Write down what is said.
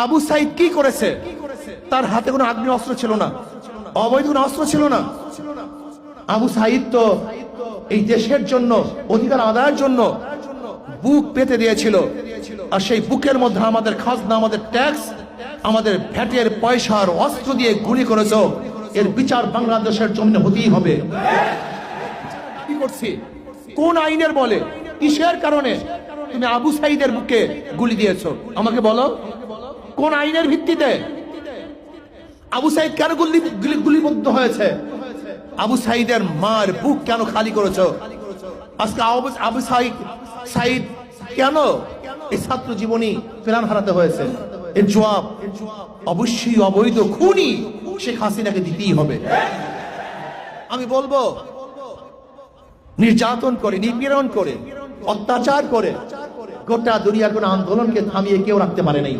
আবু সাইদ কি করেছে? তার হাতে কোনো আগ্নেয় অস্ত্র ছিল না, অবৈধ কোনো অস্ত্র ছিল না। আবু সাইদ তো এই দেশের জন্য, অধিকার আদায়ের জন্য বুক পেতে দিয়েছিল। আর সেই বুকের মধ্যে আমাদের খাজনা, আমাদের ট্যাক্স, আমাদের ভ্যাটের পয়সার অস্ত্র দিয়ে গুলি করেছ। এর বিচার বাংলাদেশের জমিনে হতেই হবে। কি করছি? কোন আইনের বলে, কিসের কারণে তুমি আবু সাইদের বুকে গুলি দিয়েছো? আমাকে বলো, কোন আইনের ভিত্তিতে? আবু সাইদ কেন গুলিবদ্ধ হয়েছে? আবু সাইদের মার বুক কেন খালি করেছো? আজকে আবু সাইদ কেন এই ছাত্র জীবনী প্রাণ হারাতে হয়েছে? এর জবাব অবশ্যই অবৈধ খুনি শেখ হাসিনাকে দিতেই হবে। আমি বলবো, নির্যাতন করে, নিপীড়ন করে, অত্যাচার করে গোটা দুনিয়ার কোন আন্দোলনকে থামিয়ে কেউ রাখতে পারে নাই।